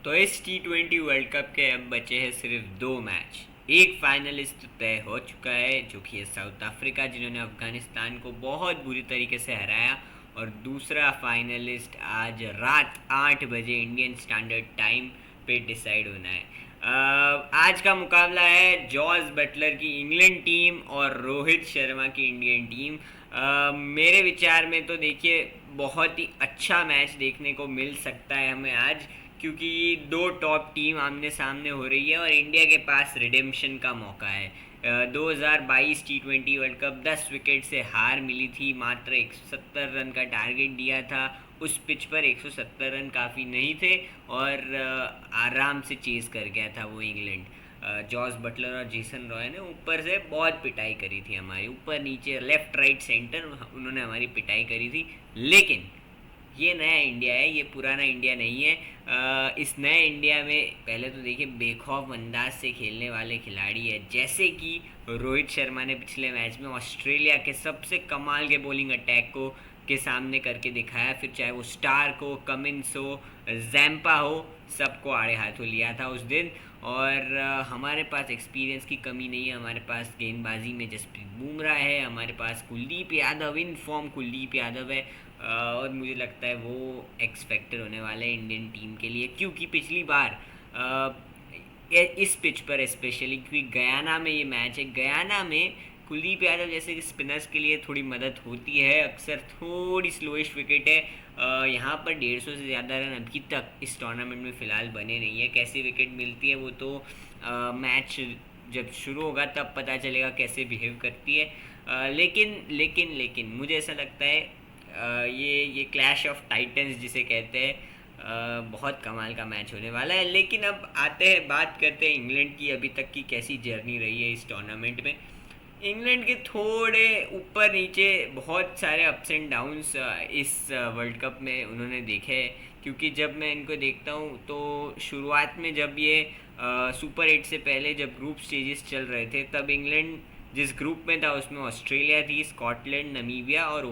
तो इस T20 world cup के अब बचे हैं सिर्फ दो मैच। एक फाइनलिस्ट तय हो चुका है जो कि है साउथ अफ्रीका, जिन्होंने अफगानिस्तान को बहुत बुरी तरीके से हराया। और दूसरा फाइनलिस्ट आज रात 8 बजे इंडियन स्टैंडर्ड टाइम पे डिसाइड होना है। आज का मुकाबला है जॉस बटलर की इंग्लैंड टीम और रोहित शर्मा की इंडियन टीम। मेरे विचार में तो देखिए, बहुत ही अच्छा मैच देखने को मिल सकता है हमें आज, क्योंकि दो टॉप टीम आमने सामने हो रही है और इंडिया के पास रिडेम्पशन का मौका है। 2022 T20 वर्ल्ड कप 10 विकेट से हार मिली थी, मात्र 170 रन का टारगेट दिया था। उस पिच पर 170 रन काफ़ी नहीं थे और आराम से चेज़ कर गया था वो इंग्लैंड। जॉस बटलर और जेसन रॉय ने ऊपर से बहुत पिटाई करी थी हमारी, ऊपर नीचे लेफ्ट राइट सेंटर उन्होंने हमारी पिटाई करी थी। लेकिन ये नया इंडिया है, ये पुराना इंडिया नहीं है। इस नए इंडिया में पहले तो देखिए बेखौफ अंदाज से खेलने वाले खिलाड़ी है, जैसे कि रोहित शर्मा ने पिछले मैच में ऑस्ट्रेलिया के सबसे कमाल के बॉलिंग अटैक को के सामने करके दिखाया। फिर चाहे वो स्टार्क हो, कमिंस हो, जैम्पा हो, सबको आड़े हाथों लिया था उस दिन। और हमारे पास एक्सपीरियंस की कमी नहीं है, हमारे पास गेंदबाजी में जसप्रीत बुमराह है, हमारे पास कुलदीप यादव, इन फॉर्म कुलदीप यादव है। और मुझे लगता है वो एक्स फैक्टर होने वाला है इंडियन टीम के लिए, क्योंकि पिछली बार इस पिच पर स्पेशली, क्योंकि गयाना में ये मैच है, गयाना में कुलदीप यादव जैसे कि स्पिनर्स के लिए थोड़ी मदद होती है। अक्सर थोड़ी स्लोइश विकेट है। यहाँ पर 150 से ज़्यादा रन अभी तक इस टूर्नामेंट में फ़िलहाल बने नहीं है। कैसी विकेट मिलती है वो तो मैच जब शुरू होगा तब पता चलेगा कैसे बिहेव करती है। लेकिन लेकिन लेकिन मुझे ऐसा लगता है ये क्लैश ऑफ टाइटन्स जिसे कहते हैं, बहुत कमाल का मैच होने वाला है। लेकिन अब आते हैं, बात करते हैं इंग्लैंड की अभी तक की कैसी जर्नी रही है इस टूर्नामेंट में। इंग्लैंड के थोड़े ऊपर नीचे बहुत सारे अप्स एंड डाउन्स इस वर्ल्ड कप में उन्होंने देखे हैं। क्योंकि जब मैं इनको देखता हूँ तो शुरुआत में जब ये सुपर 8 से पहले जब ग्रुप स्टेजेस चल रहे थे, तब इंग्लैंड जिस ग्रुप में था उसमें ऑस्ट्रेलिया थी, स्कॉटलैंड, नमीबिया और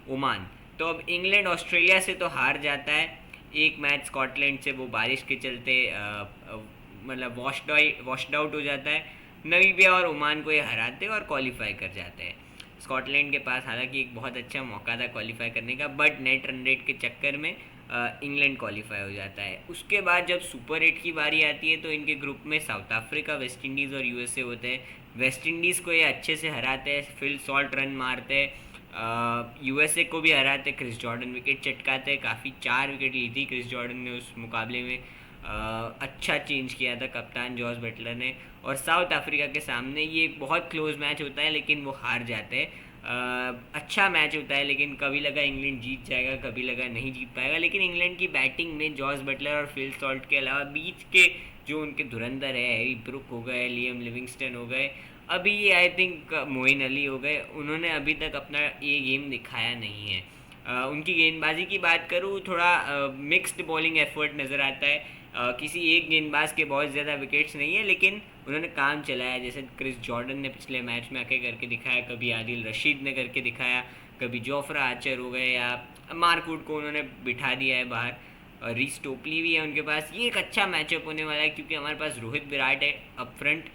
ओमान। तो अब इंग्लैंड ऑस्ट्रेलिया से तो हार जाता है एक मैच, स्कॉटलैंड से वो बारिश के चलते मतलब वॉश्ड आउट हो जाता है। नमीबिया और ओमान को ये हराते और क्वालिफाई कर जाते हैं। स्कॉटलैंड के पास हालांकि एक बहुत अच्छा मौका था क्वालिफाई करने का, बट नेट रन रेट के चक्कर में इंग्लैंड क्वालिफाई हो जाता है। उसके बाद जब सुपर 8 की बारी आती है तो इनके ग्रुप में साउथ अफ्रीका, वेस्ट इंडीज़ और यूएसए होते हैं। वेस्ट इंडीज़ को ये अच्छे से हराते हैं, फिल सॉल्ट रन मारते हैं। यूएसए को भी हराते, क्रिस जॉर्डन विकेट चटकाते, काफ़ी 4 विकेट ली थी क्रिस जॉर्डन ने उस मुकाबले में। अच्छा चेंज किया था कप्तान जॉस बटलर ने। और साउथ अफ्रीका के सामने ये एक बहुत क्लोज मैच होता है, लेकिन वो हार जाते हैं। अच्छा मैच होता है, लेकिन कभी लगा इंग्लैंड जीत जाएगा, कभी लगा नहीं जीत पाएगा। लेकिन इंग्लैंड की बैटिंग में जॉस बटलर और फिल सॉल्ट के अलावा बीच के जो उनके धुरंधर है, हैरी ब्रुक हो गए, लियम लिविंगस्टन हो गए, अभी ये आई थिंक मोइन अली हो गए, उन्होंने अभी तक अपना ये गेम दिखाया नहीं है। उनकी गेंदबाजी की बात करूँ, थोड़ा मिक्स्ड बॉलिंग एफर्ट नज़र आता है। किसी एक गेंदबाज के बहुत ज़्यादा विकेट्स नहीं है, लेकिन उन्होंने काम चलाया। जैसे क्रिस जॉर्डन ने पिछले मैच में आके करके दिखाया, कभी आदिल रशीद ने करके दिखाया, कभी जोफ्रा आर्चर हो गए, या मार्कवुड को उन्होंने बिठा दिया है बाहर। और रीस टोपली भी है उनके पास। ये एक अच्छा मैचअप होने वाला है, क्योंकि हमारे पास रोहित विराट है अप फ्रंट।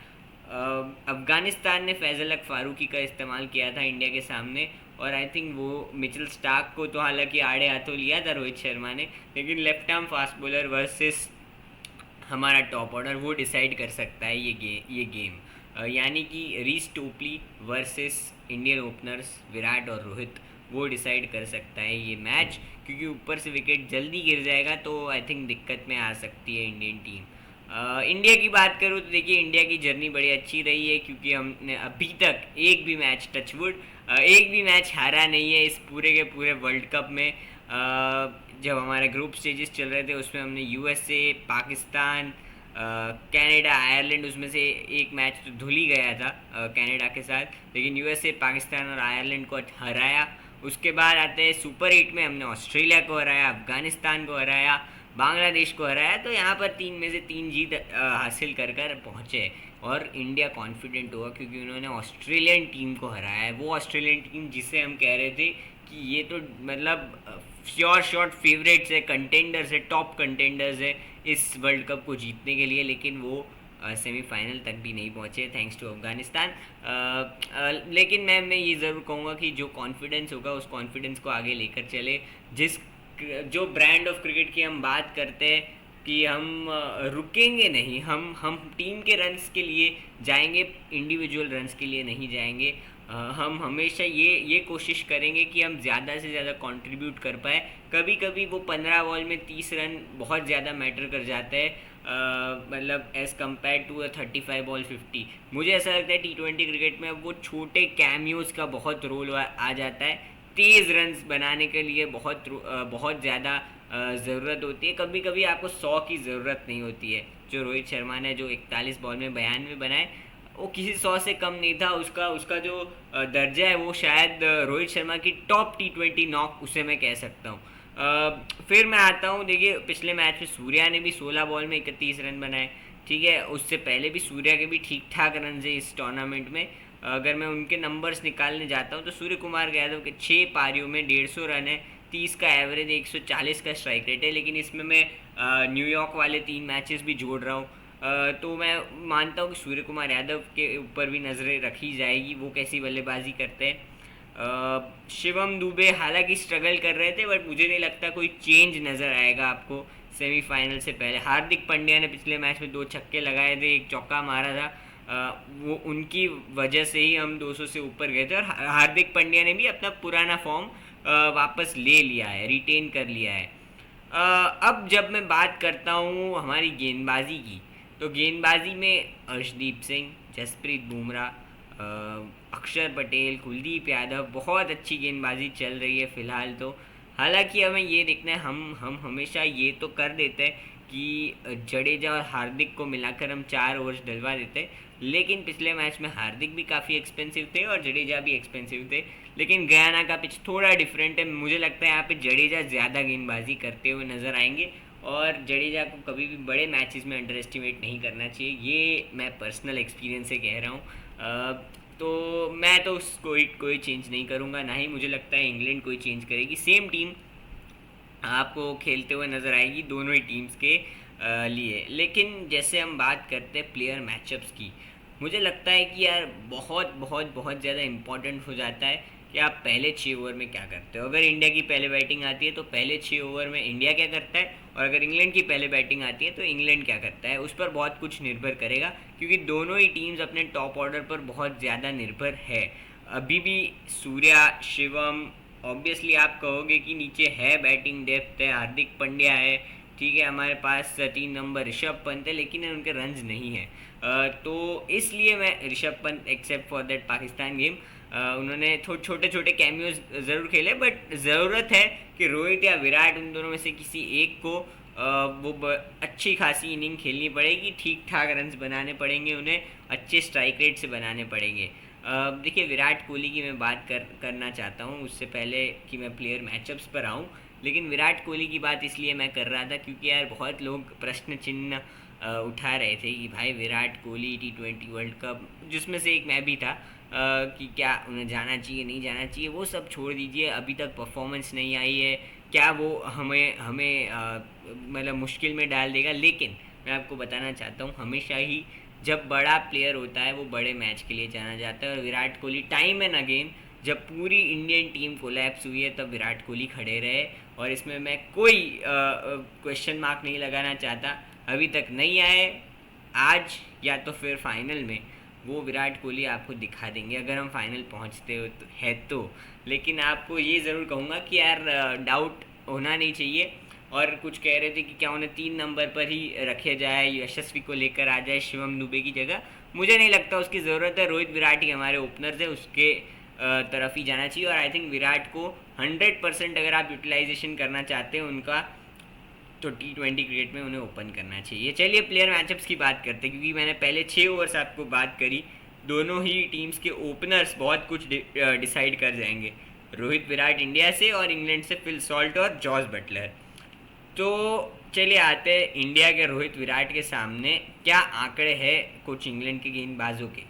अफगानिस्तान ने फैज़ल हक फारूकी का इस्तेमाल किया था इंडिया के सामने, और आई थिंक वो मिचेल स्टार्क को तो हालांकि आड़े हाथों लिया था रोहित शर्मा ने, लेकिन left arm fast bowler versus हमारा टॉप ऑर्डर वो डिसाइड कर सकता है ये गेम। यानी कि रीस टोपली वर्सेस इंडियन ओपनर्स विराट और रोहित, वो डिसाइड कर सकता है ये मैच। क्योंकि ऊपर से विकेट जल्दी गिर जाएगा तो आई थिंक दिक्कत में आ सकती है इंडियन टीम। इंडिया की बात करूँ तो देखिए, इंडिया की जर्नी बड़ी अच्छी रही है, क्योंकि हमने अभी तक एक भी मैच, टचवुड, एक भी मैच हारा नहीं है इस पूरे के पूरे वर्ल्ड कप में। जब हमारे ग्रुप स्टेजेस चल रहे थे उसमें हमने यूएसए, पाकिस्तान, कनाडा, आयरलैंड, उसमें से एक मैच तो धुल ही गया था कनाडा के साथ, लेकिन यूएसए, पाकिस्तान और आयरलैंड को हराया। उसके बाद आते हैं सुपर 8 में, हमने ऑस्ट्रेलिया को हराया, अफगानिस्तान को हराया, बांग्लादेश को हराया। तो यहाँ पर 3 में से 3 जीत हासिल कर कर पहुँचे, और इंडिया कॉन्फिडेंट हुआ क्योंकि उन्होंने ऑस्ट्रेलियन टीम को हराया है। वो ऑस्ट्रेलियन टीम जिसे हम कह रहे थे कि ये तो मतलब श्योर शॉट फेवरेट्स है, कंटेंडर्स है, टॉप कंटेंडर्स है इस वर्ल्ड कप को जीतने के लिए, लेकिन वो सेमीफाइनल तक भी नहीं पहुँचे थैंक्स टू अफगानिस्तान। लेकिन मैं ये ज़रूर कहूँगा कि जो कॉन्फिडेंस होगा उस कॉन्फिडेंस को आगे लेकर चले। जिस जो ब्रांड ऑफ क्रिकेट की हम बात करते हैं कि हम रुकेंगे नहीं, हम टीम के रन्स के लिए जाएंगे, इंडिविजुअल रन्स के लिए नहीं जाएंगे। हम हमेशा ये कोशिश करेंगे कि हम ज़्यादा से ज़्यादा कंट्रीब्यूट कर पाए। कभी कभी वो 15 बॉल में 30 रन बहुत ज़्यादा मैटर कर जाता है, मतलब एज़ कम्पेयर टू 35 बॉल 50। मुझे ऐसा लगता है T20 क्रिकेट में अब वो छोटे कैमियोज़ का बहुत रोल आ जाता है। तेज़ रन्स बनाने के लिए बहुत ज़्यादा ज़रूरत होती है। कभी कभी आपको 100 की ज़रूरत नहीं होती है। जो रोहित शर्मा ने जो 41 बॉल में 92 बनाए, वो किसी 100 से कम नहीं था। उसका जो दर्जा है वो शायद रोहित शर्मा की टॉप T20 नॉक उसे मैं कह सकता हूँ। फिर मैं आता हूँ, देखिए पिछले मैच में सूर्या ने भी 16 बॉल में 31 रन बनाए, ठीक है। उससे पहले भी सूर्या के भी ठीक ठाक रन है इस टूर्नामेंट में। अगर मैं उनके नंबर्स निकालने जाता हूँ तो सूर्य कुमार यादव के 6 पारियों में 150 रन है, 30 का एवरेज, 140 का स्ट्राइक रेट है। लेकिन इसमें मैं न्यूयॉर्क वाले 3 मैचेस भी जोड़ रहा हूँ, तो मैं मानता हूँ कि सूर्य कुमार यादव के ऊपर भी नज़रें रखी जाएगी, वो कैसी बल्लेबाजी करते हैं। शिवम दुबे हालांकि स्ट्रगल कर रहे थे, बट मुझे नहीं लगता कोई चेंज नज़र आएगा आपको सेमीफाइनल से पहले। हार्दिक पांड्या ने पिछले मैच में 2 छक्के लगाए थे, 1 चौका मारा था, वो उनकी वजह से ही हम 200 से ऊपर गए थे। और हार्दिक पांड्या ने भी अपना पुराना फॉर्म वापस ले लिया है, रिटेन कर लिया है। अब जब मैं बात करता हूँ हमारी गेंदबाजी की, तो गेंदबाजी में अर्शदीप सिंह, जसप्रीत बुमराह, अक्षर पटेल, कुलदीप यादव, बहुत अच्छी गेंदबाजी चल रही है फ़िलहाल तो। हालांकि हमें ये देखना है, हम हमेशा ये तो कर देते हैं कि जडेजा और हार्दिक को मिलाकर हम 4 ओवर्स डलवा देते हैं, लेकिन पिछले मैच में हार्दिक भी काफ़ी एक्सपेंसिव थे और जडेजा भी एक्सपेंसिव थे। लेकिन गयाना का पिच थोड़ा डिफरेंट है, मुझे लगता है यहाँ पे जडेजा ज़्यादा गेंदबाजी करते हुए नज़र आएंगे और जडेजा को कभी भी बड़े मैचेस में अंडर एस्टिमेट नहीं करना चाहिए। ये मैं पर्सनल एक्सपीरियंस से कह रहा हूँ। तो मैं तो कोई चेंज नहीं करूँगा, ना ही मुझे लगता है इंग्लैंड कोई चेंज करेगी। सेम टीम आपको खेलते हुए नज़र आएगी दोनों ही टीम्स के लिए। लेकिन जैसे हम बात करते हैं प्लेयर मैचअप्स की, मुझे लगता है कि यार बहुत बहुत बहुत ज़्यादा इम्पॉर्टेंट हो जाता है कि आप पहले 6 ओवर में क्या करते हो। अगर इंडिया की पहले बैटिंग आती है तो पहले 6 ओवर में इंडिया क्या करता है, और अगर इंग्लैंड की पहले बैटिंग आती है तो इंग्लैंड क्या करता है, उस पर बहुत कुछ निर्भर करेगा, क्योंकि दोनों ही टीम्स अपने टॉप ऑर्डर पर बहुत ज़्यादा निर्भर है। अभी भी सूर्या, शिवम, ऑब्वियसली आप कहोगे कि नीचे है बैटिंग डेप्थ है, हार्दिक पांड्या है, ठीक है, हमारे पास 3 नंबर ऋषभ पंत है, लेकिन उनके रन्स नहीं है। तो इसलिए मैं Rishabh Pant, except for that Pakistan game, उन्होंने छोटे छोटे कैमियोज ज़रूर खेले, बट ज़रूरत है कि रोहित या विराट, उन दोनों में से किसी एक को अच्छी खासी इनिंग खेलनी पड़ेगी, ठीक ठाक रन्स बनाने पड़ेंगे उन्हें, अच्छे स्ट्राइक रेट से बनाने पड़ेंगे। देखिए विराट कोहली की मैं बात करना चाहता हूँ, उससे पहले कि मैं प्लेयर मैचअप्स पर आऊँ। लेकिन विराट कोहली की बात इसलिए मैं कर रहा था क्योंकि यार बहुत लोग प्रश्न चिन्ह उठा रहे थे कि भाई Virat Kohli T20 world cup, जिसमें से एक मैं भी था, कि क्या उन्हें जाना चाहिए नहीं जाना चाहिए। वो सब छोड़ दीजिए, अभी तक परफॉर्मेंस नहीं आई है, क्या वो हमें हमें मतलब मुश्किल में डाल देगा। लेकिन मैं आपको बताना चाहता हूँ, हमेशा ही जब बड़ा प्लेयर होता है वो बड़े मैच के लिए जाना जाता है, और Virat Kohli time and again जब पूरी इंडियन टीम कोलैप्स हुई है तब विराट कोहली खड़े रहे, और इसमें मैं कोई क्वेश्चन मार्क नहीं लगाना चाहता। अभी तक नहीं आए, आज या तो फिर फाइनल में वो विराट कोहली आपको दिखा देंगे, अगर हम फाइनल पहुंचते हो तो है तो। लेकिन आपको ये ज़रूर कहूँगा कि यार डाउट होना नहीं चाहिए। और कुछ कह रहे थे कि क्या उन्हें 3 नंबर पर ही रखे जाए, यशस्वी को लेकर आ जाए शिवम दुबे की जगह, मुझे नहीं लगता उसकी ज़रूरत है। रोहित विराट ही हमारे ओपनर्स है, उसके तरफ ही जाना चाहिए। और आई थिंक विराट को 100% अगर आप यूटिलाइजेशन करना चाहते हैं उनका, तो T20 क्रिकेट में उन्हें ओपन करना चाहिए। चलिए प्लेयर मैचअप्स की बात करते हैं, क्योंकि मैंने पहले 6 ओवर्स आपको बात करी, दोनों ही टीम्स के ओपनर्स बहुत कुछ डिसाइड कर जाएंगे। रोहित विराट इंडिया से और इंग्लैंड से फिल सॉल्ट और जॉस बटलर। तो चलिए आते हैं इंडिया के रोहित विराट के सामने क्या आंकड़े हैं कोच इंग्लैंड के गेंदबाजों के।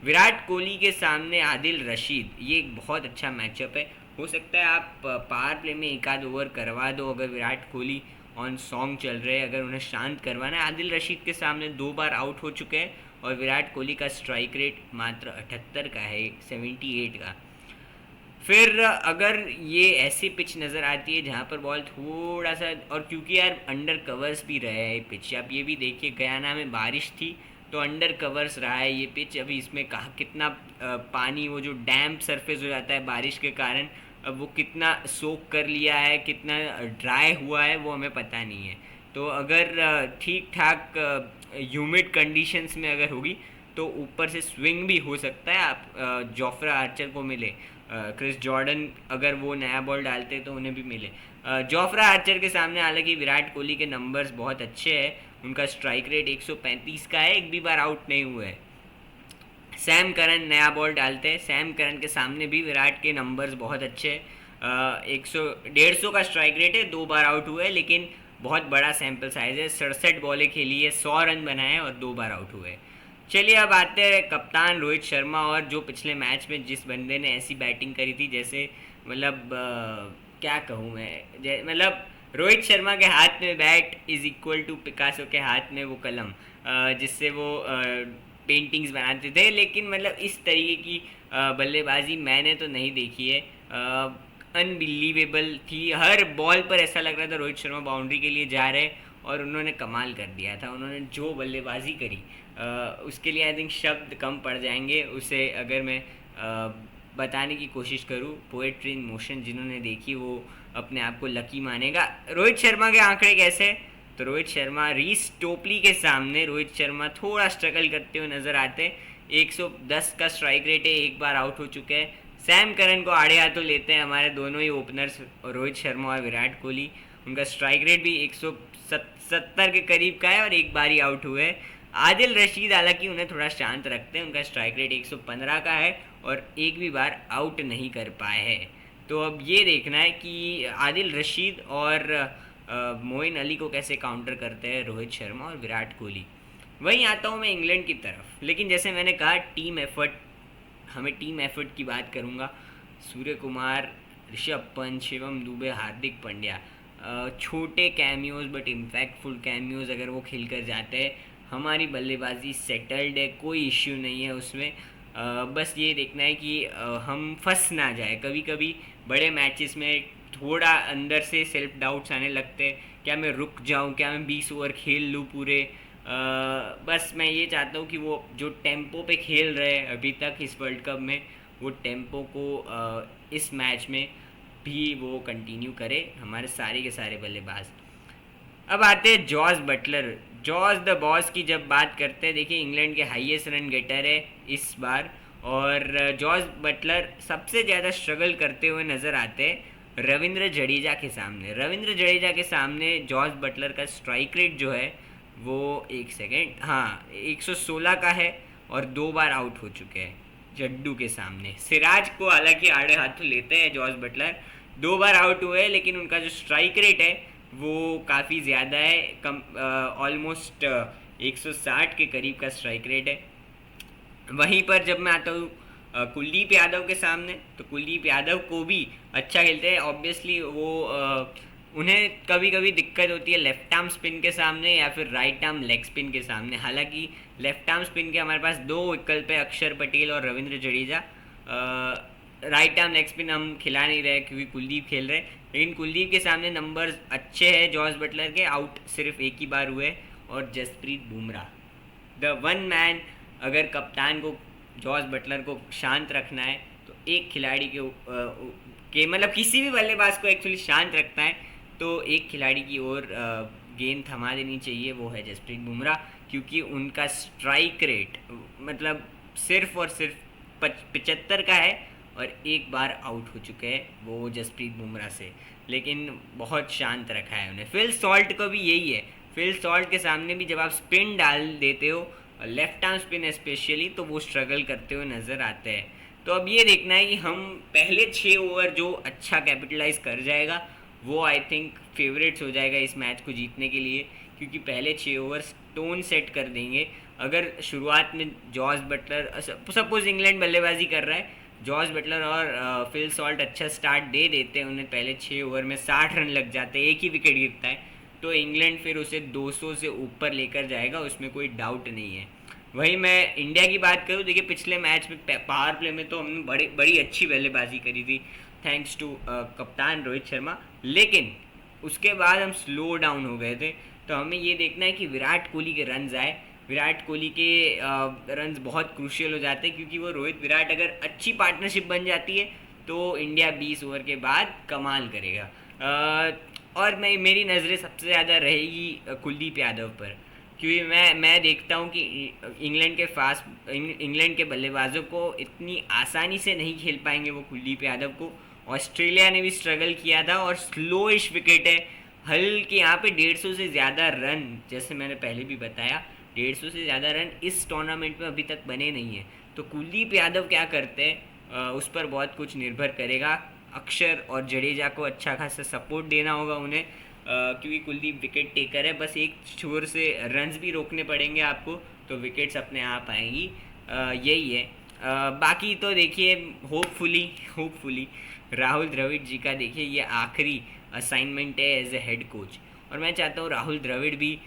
विराट कोहली के सामने आदिल रशीद, ये एक बहुत अच्छा मैचअप है। हो सकता है आप पावर प्ले में एक आध ओवर करवा दो अगर विराट कोहली ऑन सॉन्ग चल रहे हैं, अगर उन्हें शांत करवाना है। आदिल रशीद के सामने 2 बार आउट हो चुके हैं और विराट कोहली का स्ट्राइक रेट मात्र 78 का है, 78 का। फिर अगर ये ऐसी पिच नज़र आती है जहाँ पर बॉल थोड़ा सा, और क्योंकि यार अंडर कवर्स भी रहे है पिच, आप ये भी देखिए गयाना में बारिश थी तो अंडर कवर्स रहा है ये पिच। अभी इसमें कहा कितना पानी, वो जो डैम्प सरफेस हो जाता है बारिश के कारण, अब वो कितना सोक कर लिया है, कितना ड्राई हुआ है, वो हमें पता नहीं है। तो अगर ठीक ठाक ह्यूमिड कंडीशंस में अगर होगी तो ऊपर से स्विंग भी हो सकता है, आप जोफ्रा आर्चर को मिले, क्रिस जॉर्डन अगर वो नया बॉल डालते तो उन्हें भी मिले। जोफ्रा आर्चर के सामने हालांकि विराट कोहली के नंबर्स बहुत अच्छे हैं, उनका स्ट्राइक रेट 135 का है, एक भी बार आउट नहीं हुए। सैम करन नया बॉल डालते हैं, सैम करन के सामने भी विराट के नंबर्स बहुत अच्छे हैं। 150 का स्ट्राइक रेट है, 2 बार आउट हुए, लेकिन बहुत बड़ा सैम्पल साइज है, 67 बॉलें खेली है, 100 रन बनाए और 2 बार आउट हुए। चलिए अब आते हैं कप्तान रोहित शर्मा, और जो पिछले मैच में जिस बंदे ने ऐसी बैटिंग करी थी, जैसे मतलब क्या कहूँ मैं, मतलब रोहित शर्मा के हाथ में bat is equal to Picasso के हाथ में वो कलम, जिससे वो पेंटिंग्स बनाते थे। लेकिन मतलब इस तरीके की बल्लेबाजी मैंने तो नहीं देखी है, अनबिलीवेबल थी। हर बॉल पर ऐसा लग रहा था रोहित शर्मा बाउंड्री के लिए जा रहे, और उन्होंने कमाल कर दिया था। उन्होंने जो बल्लेबाजी करी उसके लिए आई थिंक शब्द कम पड़ जाएंगे। उसे अगर मैं बताने की कोशिश करूँ, पोएट्री इन मोशन जिन्होंने देखी वो अपने आप को लकी मानेगा। रोहित शर्मा के आंकड़े कैसे, तो रोहित शर्मा रीस टोपली के सामने रोहित शर्मा थोड़ा स्ट्रगल करते हुए नज़र आते। 110 का स्ट्राइक रेट है, एक बार आउट हो चुके हैं। सैम करन को आड़े हाथों लेते हैं हमारे दोनों ही ओपनर्स, रोहित शर्मा और विराट कोहली। उनका स्ट्राइक रेट भी 170 के करीब का है और एक बार ही आउट हुए। आदिल रशीद हालांकि उन्हें थोड़ा शांत रखते हैं, उनका स्ट्राइक रेट 115 का है और एक भी बार आउट नहीं कर पाए हैं। तो अब ये देखना है कि आदिल रशीद और मोइन अली को कैसे काउंटर करते हैं रोहित शर्मा और विराट कोहली। वहीं आता हूँ मैं इंग्लैंड की तरफ, लेकिन जैसे मैंने कहा टीम एफर्ट, हमें टीम एफर्ट की बात करूँगा। सूर्य कुमार, ऋषभ पंत, शिवम दुबे, हार्दिक पांड्या, छोटे कैमियोज बट इम्पैक्टफुल कैमियोज अगर वो खेल कर जाते हैं, हमारी बल्लेबाजी सेटल्ड है, कोई इश्यू नहीं है उसमें। बस ये देखना है कि हम फंस ना जाए। कभी कभी बड़े मैचेस में थोड़ा अंदर से सेल्फ डाउट्स आने लगते हैं, क्या मैं रुक जाऊं, क्या मैं 20 ओवर खेल लूं पूरे। बस मैं ये चाहता हूँ कि वो जो टेम्पो पे खेल रहे हैं अभी तक इस वर्ल्ड कप में, वो टेम्पो को इस मैच में भी वो कंटिन्यू करे हमारे सारे के सारे बल्लेबाज। अब आते हैं George Buttler, George the boss की जब बात करते हैं, देखिए इंग्लैंड के हाईएस्ट रन गेटर है इस बार, और जॉर्ज बटलर सबसे ज़्यादा स्ट्रगल करते हुए नज़र आते हैं रविंद्र जडेजा के सामने। रविंद्र जडेजा के सामने जॉर्ज बटलर का स्ट्राइक रेट जो है वो 116 का है और 2 बार आउट हो चुके हैं जड्डू के सामने। सिराज को हालांकि आड़े हाथों लेते हैं जॉर्ज बटलर, 2 बार आउट हुए हैं, लेकिन उनका जो स्ट्राइक रेट है वो काफ़ी ज़्यादा है, कम ऑलमोस्ट 160 के करीब का स्ट्राइक रेट है। वहीं पर जब मैं आता हूँ कुलदीप यादव के सामने, तो कुलदीप यादव को भी अच्छा खेलते हैं। ऑब्वियसली वो उन्हें कभी कभी दिक्कत होती है लेफ्ट आर्म स्पिन के सामने या फिर राइट आर्म लेग स्पिन के सामने। हालांकि लेफ्ट आर्म स्पिन के हमारे पास 2 विकल्प है, अक्षर पटेल और Ravindra Jadeja. Right arm leg spin हम खिला नहीं रहे क्योंकि कुलदीप खेल रहे हैं, लेकिन कुलदीप के सामने नंबर्स अच्छे हैं जॉर्ज बटलर के। आउट सिर्फ एक ही बार हुए। और Jasprit Bumrah the one man, अगर कप्तान को जॉर्ज बटलर को शांत रखना है तो एक खिलाड़ी के मतलब किसी भी बल्लेबाज को एक्चुअली शांत रखना है तो एक खिलाड़ी की ओर गेंद थमा देनी चाहिए, वो है जसप्रीत बुमराह। क्योंकि उनका स्ट्राइक रेट मतलब सिर्फ और सिर्फ 75 का है और एक बार आउट हो चुके हैं वो जसप्रीत बुमराह से, लेकिन बहुत शांत रखा है उन्हें। फिल सॉल्ट को भी यही है, फिल सॉल्ट के सामने भी जब आप स्पिन डाल देते हो, लेफ्ट आर्म स्पिन स्पेशली, तो वो स्ट्रगल करते हुए नज़र आते हैं। तो अब ये देखना है कि हम पहले 6 ओवर जो अच्छा कैपिटलाइज कर जाएगा वो आई थिंक फेवरेट्स हो जाएगा इस मैच को जीतने के लिए, क्योंकि पहले 6 ओवर टोन सेट कर देंगे। अगर शुरुआत में जॉर्ज बटलर, सपोज इंग्लैंड बल्लेबाजी कर रहा है, जॉस बटलर और फिल सॉल्ट अच्छा स्टार्ट दे देते हैं, उन्हें पहले 6 ओवर में 60 रन लग जाते हैं, एक ही विकेट गिरता है, तो इंग्लैंड फिर उसे 200 से ऊपर लेकर जाएगा, उसमें कोई डाउट नहीं है। वही मैं इंडिया की बात करूँ, देखिए पिछले मैच में पावर प्ले में तो हमने बड़ी बड़ी अच्छी बल्लेबाजी करी थी, थैंक्स टू कप्तान रोहित शर्मा, लेकिन उसके बाद हम स्लो डाउन हो गए थे। तो हमें ये देखना है कि विराट कोहली के रन्स आए, विराट कोहली के रन्स बहुत क्रूशियल हो जाते हैं, क्योंकि वो रोहित विराट अगर अच्छी पार्टनरशिप बन जाती है तो इंडिया 20 ओवर के बाद कमाल करेगा। और मेरी नज़रें सबसे ज़्यादा रहेगी कुलदीप यादव पर, क्योंकि मैं देखता हूँ कि इंग्लैंड के बल्लेबाजों को इतनी आसानी से नहीं खेल पाएंगे वो कुलदीप यादव को। ऑस्ट्रेलिया ने भी स्ट्रगल किया था और स्लोइश विकेट है, हल्के यहाँ पे 150 से ज़्यादा रन, जैसे मैंने पहले भी बताया 150 से ज़्यादा रन इस टूर्नामेंट में अभी तक बने नहीं हैं। तो कुलदीप यादव क्या करते हैं उस पर बहुत कुछ निर्भर करेगा। अक्षर और जडेजा को अच्छा खासा सपोर्ट देना होगा उन्हें, क्योंकि कुलदीप विकेट टेकर है, बस एक छोर से रन्स भी रोकने पड़ेंगे आपको, तो विकेट्स अपने आप आएंगी। यही है। बाकी तो देखिए होपफुली राहुल द्रविड़ जी का देखिए ये आखिरी असाइनमेंट है एज ए हेड कोच, और मैं चाहता हूँ राहुल द्रविड़ भी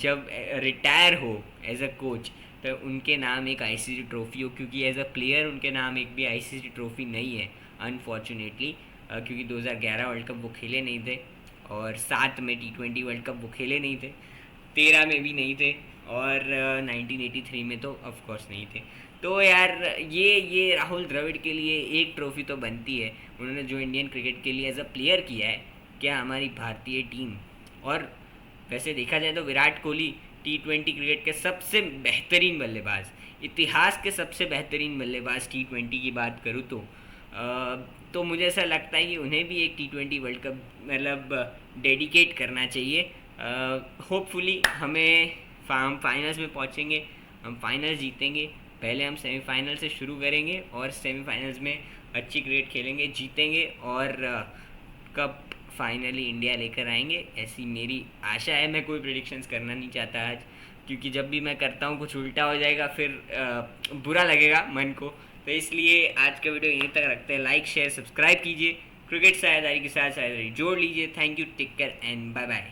जब रिटायर हो एज अ कोच तो उनके नाम एक आईसीसी ट्रॉफी हो, क्योंकि एज अ प्लेयर उनके नाम एक भी आईसीसी ट्रॉफी नहीं है अनफॉर्चुनेटली, क्योंकि 2011 वर्ल्ड कप वो खेले नहीं थे, और 7 में T20 वर्ल्ड कप वो खेले नहीं थे, 13 में भी नहीं थे, और 1983 में तो ऑफ कोर्स नहीं थे। तो यार ये राहुल द्रविड़ के लिए एक ट्रॉफी तो बनती है, उन्होंने जो इंडियन क्रिकेट के लिए एज अ प्लेयर किया है, क्या हमारी भारतीय टीम। और वैसे देखा जाए तो विराट कोहली T20 क्रिकेट के सबसे बेहतरीन बल्लेबाज, इतिहास के सबसे बेहतरीन बल्लेबाज T20 की बात करूँ तो मुझे ऐसा लगता है कि उन्हें भी एक T20 वर्ल्ड कप मतलब डेडिकेट करना चाहिए। होपफुली हम फाइनल्स में पहुंचेंगे, हम फाइनल जीतेंगे, पहले हम सेमीफाइनल से शुरू करेंगे और सेमीफाइनल्स में अच्छी क्रिकेट खेलेंगे, जीतेंगे, और कप फाइनली इंडिया लेकर आएंगे, ऐसी मेरी आशा है। मैं कोई प्रेडिक्शंस करना नहीं चाहता आज, क्योंकि जब भी मैं करता हूँ कुछ उल्टा हो जाएगा, फिर बुरा लगेगा मन को, तो इसलिए आज का वीडियो यहीं तक रखते हैं। लाइक शेयर सब्सक्राइब कीजिए, क्रिकेट साझेदारी के साथ साझेदारी जोड़ लीजिए। Thank you, take care and bye bye.